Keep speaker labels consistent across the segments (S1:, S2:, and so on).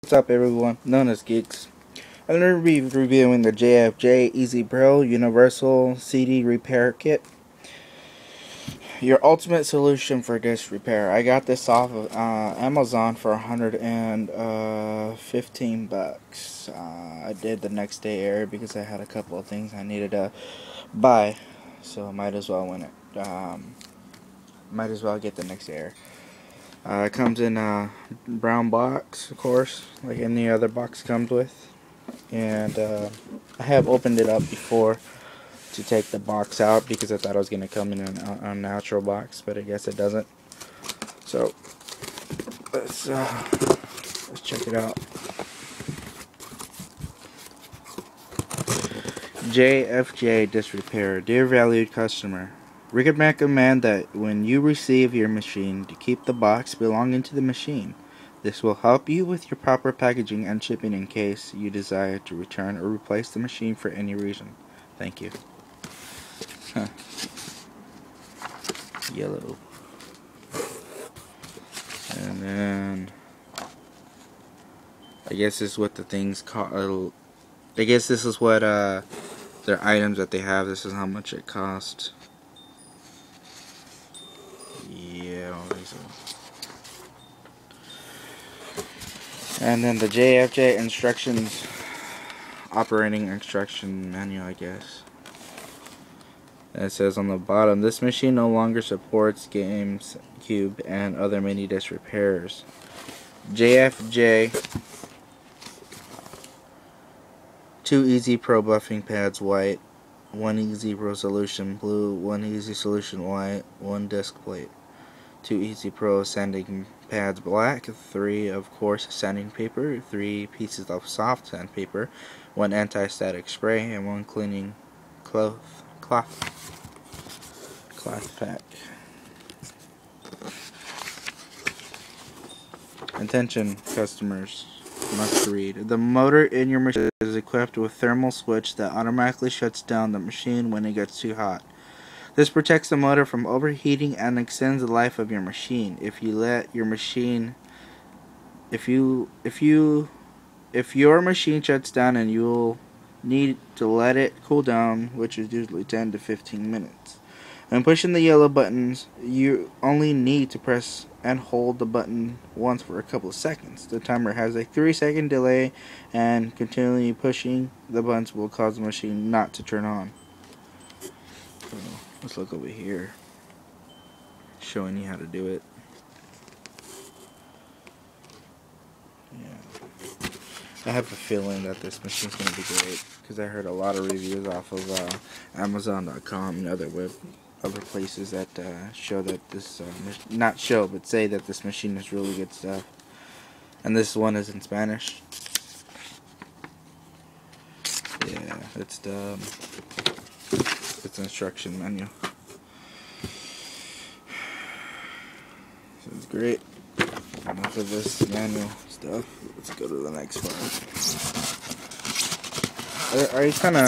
S1: What's up, everyone? Known as Geeks. I'm going to be reviewing the JFK Easy Pro Universal CD Repair Kit. Your ultimate solution for disc repair. I got this off of Amazon for $115. I did the next day air because I had a couple of things I needed to buy, so might as well win it. Might as well get the next day air. It comes in a brown box, of course, like any other box comes with. And I have opened it up before to take the box out because I thought it was going to come in a natural box, but I guess it doesn't. So let's check it out. JFK Disc Repair. Dear valued customer, we could recommend that when you receive your machine to keep the box belonging to the machine. This will help you with your proper packaging and shipping in case you desire to return or replace the machine for any reason. Thank you. Huh. Yellow. And then I guess this is what the things call. I guess this is what their items that they have. This is how much it cost. Yeah, I don't think so. And then the JFK instructions, operating instruction manual, I guess. And it says on the bottom, this machine no longer supports GameCube and other mini disc repairs. JFK 2 Easy Pro buffing pads white, 1 Easy Pro solution blue, 1 Easy solution white, 1 disc plate. 2 Easy Pro sanding pads black, 3 of coarse sanding paper, 3 pieces of soft sandpaper, 1 anti-static spray, and 1 cleaning cloth pack. Attention customers, must read. The motor in your machine is equipped with a thermal switch that automatically shuts down the machine when it gets too hot. This protects the motor from overheating and extends the life of your machine. If your machine shuts down, and you'll need to let it cool down, which is usually 10 to 15 minutes. When pushing the yellow buttons, you only need to press and hold the button once for a couple of seconds. The timer has a 3-second delay, and continually pushing the buttons will cause the machine not to turn on. So, let's look over here, showing you how to do it. Yeah. I have a feeling that this machine's going to be great because I heard a lot of reviews off of Amazon.com and other places that show that this but say that this machine is really good stuff. And this one is in Spanish. Yeah, it's the instruction manual. So it's great. Enough of this manual stuff. Let's go to the next part. I kind of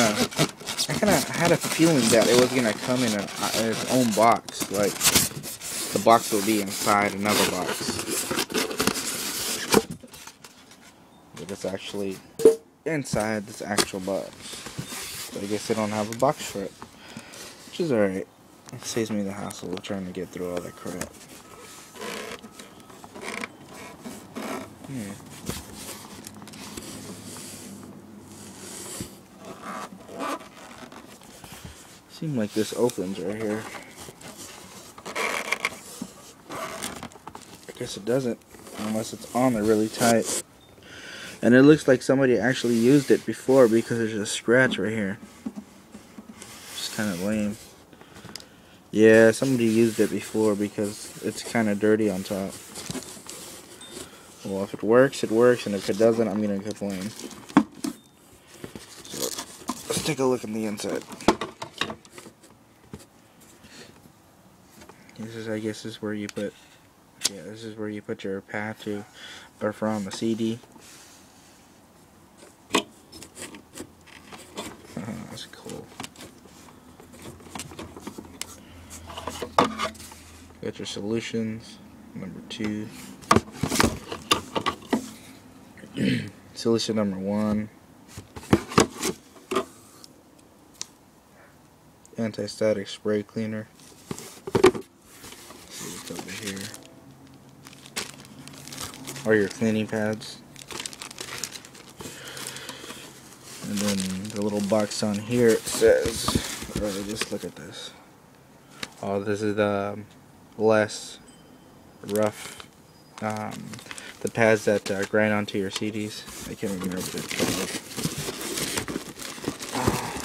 S1: had a feeling that it was gonna come in its own box, like the box will be inside another box, but it's actually inside this actual box. So I guess they don't have a box for it, which is alright. It saves me the hassle of trying to get through all that crap. Yeah. Seems like this opens right here. I guess it doesn't, unless it's on there really tight. And it looks like somebody actually used it before because there's a scratch right here. It's kind of lame. Yeah, somebody used it before because it's kind of dirty on top. Well, if it works, it works, and if it doesn't, I'm going to complain. So, let's take a look in the inside. I guess this is where you put, this is where you put your path to buffer on the CD. That's cool. Got your solutions, number 2. Solution number 1. Anti-static spray cleaner. Let's see what's over here. Or your cleaning pads. And then the little box on here, it says, just look at this. Oh, this is the less rough, the pads that grind onto your CDs. I can't remember what it's called.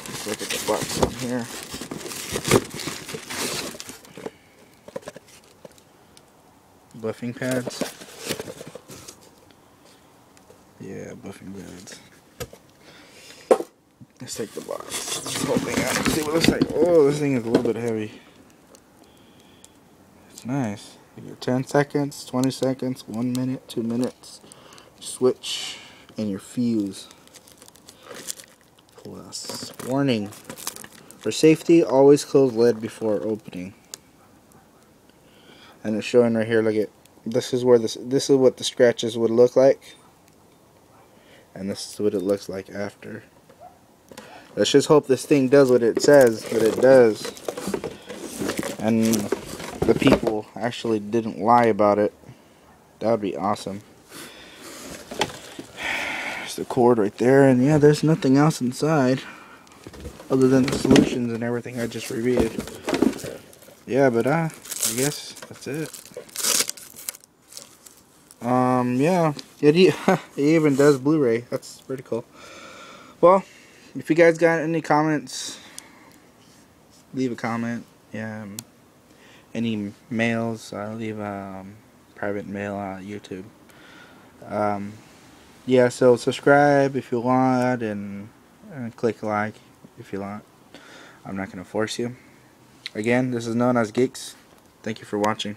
S1: Let's look at the box on here. Buffing pads. Yeah, buffing pads. Let's take the box. This whole thing out and see what it looks like. Oh, this thing is a little bit heavy. It's nice. You get 10 seconds, 20 seconds, 1 minute, 2 minutes. Switch and your fuse. Plus, warning. For safety, always close lid before opening. And it's showing right here. Look at this is where this is what the scratches would look like, and this is what it looks like after. Let's just hope this thing does what it says that it does, and the people actually didn't lie about it. That would be awesome. There's the cord right there, and yeah, there's nothing else inside other than the solutions and everything I just reviewed. Yeah, but I guess that's it. Yeah, it even does Blu-ray. That's pretty cool. Well, if you guys got any comments, leave a comment. Yeah, any mails, leave private mail on YouTube. Yeah, so subscribe if you want, and click like if you want. I'm not gonna force you. Again, this is known as Geeks. Thank you for watching.